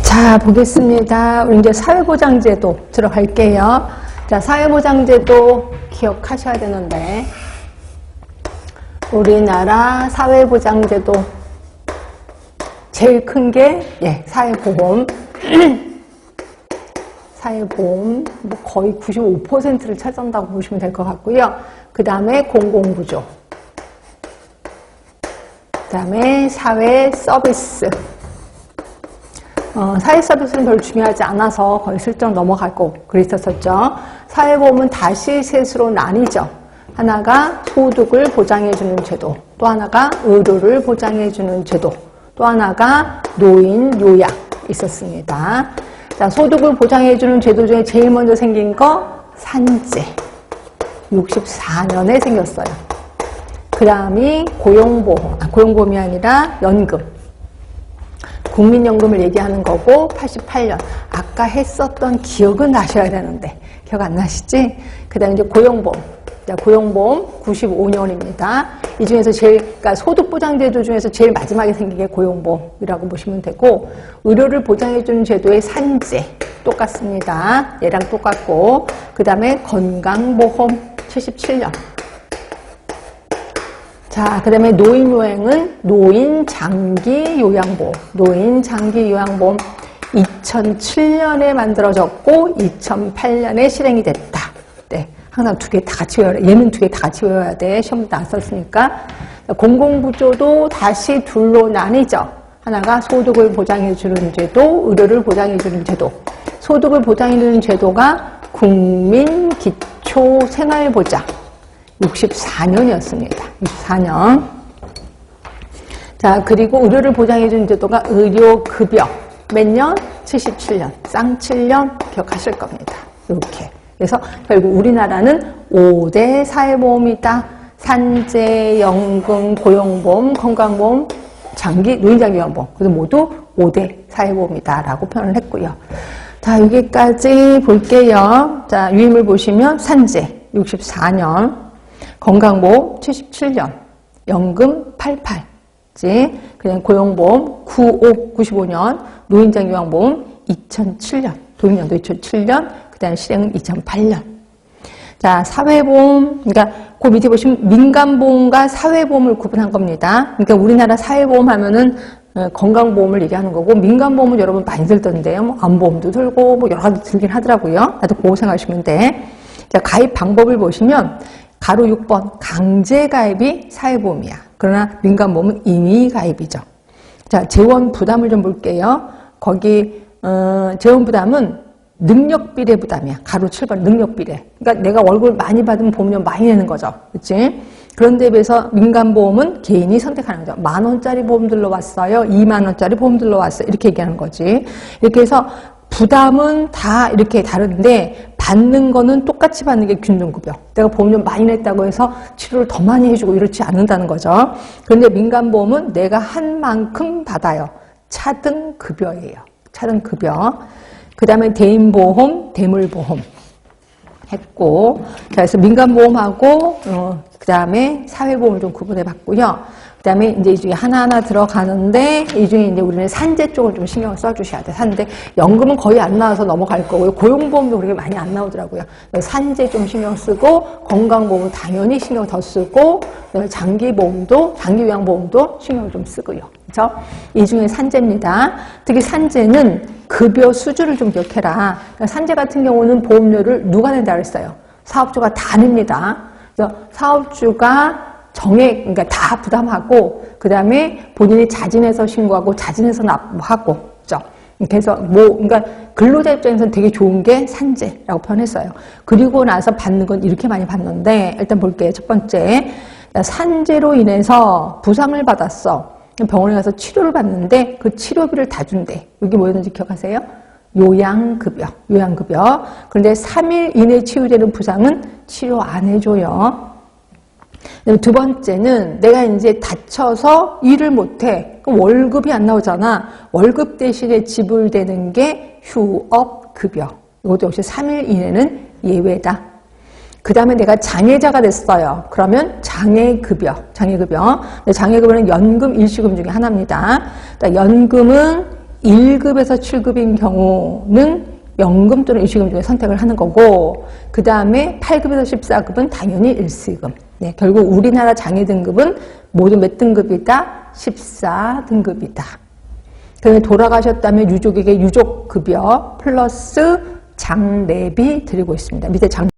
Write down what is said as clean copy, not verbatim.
자, 보겠습니다. 우리 이제 사회보장제도 들어갈게요. 자, 사회보장제도 기억하셔야 되는데, 우리나라 사회보장제도 제일 큰 게, 사회보험. 사회보험, 뭐 거의 95%를 차지한다고 보시면 될 것 같고요. 그 다음에 공공구조. 그 다음에 사회서비스. 사회서비스는 별로 중요하지 않아서 거의 슬쩍 넘어가고 그랬었죠. 사회보험은 다시 셋으로 나뉘죠. 하나가 소득을 보장해주는 제도, 또 하나가 의료를 보장해주는 제도, 또 하나가 노인 요양 있었습니다. 자, 소득을 보장해주는 제도 중에 제일 먼저 생긴 거 산재. 64년에 생겼어요. 그 다음이 고용보험, 고용보험이 아니라 연금. 국민연금을 얘기하는 거고 88년. 아까 했었던 기억은 나셔야 되는데 기억 안 나시지? 그 다음에 이제 고용보험. 자, 고용보험 95년입니다. 이 중에서 그러니까 소득보장제도 중에서 제일 마지막에 생긴 게 고용보험이라고 보시면 되고, 의료를 보장해주는 제도의 산재 똑같습니다. 얘랑 똑같고, 그 다음에 건강보험 77년. 자, 그 다음에 노인요양은 노인장기요양보험. 노인장기요양보험 2007년에 만들어졌고 2008년에 실행이 됐다. 네, 항상 두 개 다 같이 외워야 돼. 얘는 두 개 다 같이 외워야 돼. 시험도 안 썼으니까. 공공구조도 다시 둘로 나뉘죠. 하나가 소득을 보장해주는 제도, 의료를 보장해주는 제도. 소득을 보장해주는 제도가 국민기초생활보장. 64년이었습니다. 64년. 자, 그리고 의료를 보장해주는 제도가 의료급여. 몇 년? 77년. 쌍칠년 기억하실 겁니다. 이렇게. 그래서 결국 우리나라는 5대 사회보험이다. 산재, 연금, 고용보험, 건강보험, 노인장기요양보험. 그래서 모두 5대 사회보험이다라고 표현을 했고요. 자, 여기까지 볼게요. 자, 유임을 보시면 산재 64년. 건강보험 77년, 연금 88지, 그냥 고용보험 95년, 노인장기요양보험 2007년, 도입년도 2007년, 그 다음에 실행은 2008년. 자, 사회보험, 그러니까 그 밑에 보시면 민간보험과 사회보험을 구분한 겁니다. 그러니까 우리나라 사회보험 하면은 건강보험을 얘기하는 거고, 민간보험은 여러분 많이 들던데요. 뭐 암보험도 들고, 뭐 여러 가지 들긴 하더라고요. 나도 그거 생각하시면 돼. 자, 가입 방법을 보시면, 가로 6번 강제가입이 사회보험이야. 그러나 민간보험은 임의가입이죠. 자, 재원 부담을 좀 볼게요. 거기 재원 부담은 능력비례 부담이야. 가로 7번 능력비례. 그러니까 내가 월급을 많이 받으면 보험료 많이 내는 거죠. 그렇지? 그런데 비해서 민간보험은 개인이 선택하는 거죠. 10,000원짜리 보험 들러왔어요. 20,000원짜리 보험 들러왔어요. 이렇게 얘기하는 거지. 이렇게 해서 부담은 다 이렇게 다른데 받는 거는 똑같이 받는 게 균등급여. 내가 보험료 많이 냈다고 해서 치료를 더 많이 해주고 이렇지 않는다는 거죠. 그런데 민간보험은 내가 한 만큼 받아요. 차등급여예요. 차등급여. 그 다음에 대인보험, 대물보험 했고, 그래서 민간보험하고 그 다음에 사회보험을 좀 구분해 봤고요. 그 다음에 이제 이 중에 하나하나 들어가는데, 이 중에 이제 우리는 산재 쪽을 좀 신경을 써주셔야 돼. 산재. 연금은 거의 안 나와서 넘어갈 거고요. 고용보험도 그렇게 많이 안 나오더라고요. 산재 좀 신경 쓰고, 건강보험은 당연히 신경 더 쓰고, 장기보험도, 장기요양보험도 신경 좀 쓰고요. 그죠? 이 중에 산재입니다. 특히 산재는 급여 수준을 좀 기억해라. 그러니까 산재 같은 경우는 보험료를 누가 낸다 그랬어요? 사업주가 다 냅니다. 그래서 사업주가 그러니까 다 부담하고, 그 다음에 본인이 자진해서 신고하고, 자진해서 납부하고, 그죠? 그래서 그러니까 근로자 입장에서는 되게 좋은 게 산재라고 표현했어요. 그리고 나서 받는 건 이렇게 많이 받는데, 일단 볼게요. 첫 번째. 산재로 인해서 부상을 받았어. 병원에 가서 치료를 받는데, 그 치료비를 다 준대. 여기 뭐였는지 기억하세요? 요양급여. 그런데 3일 이내 치유되는 부상은 치료 안 해줘요. 두 번째는 내가 이제 다쳐서 일을 못해. 그럼 월급이 안 나오잖아. 월급 대신에 지불되는 게 휴업급여. 이것도 역시 3일 이내는 예외다. 그 다음에 내가 장애자가 됐어요. 그러면 장애급여. 장애급여는 연금, 일시금 중에 하나입니다. 연금은 1급에서 7급인 경우는 연금 또는 유시금 중에 선택을 하는 거고, 그 다음에 8급에서 14급은 당연히 일시금. 네, 결국 우리나라 장애 등급은 모두 몇 등급이다? 14등급이다. 그러면 돌아가셨다면 유족에게 유족급여 플러스 장례비 드리고 있습니다. 밑에 장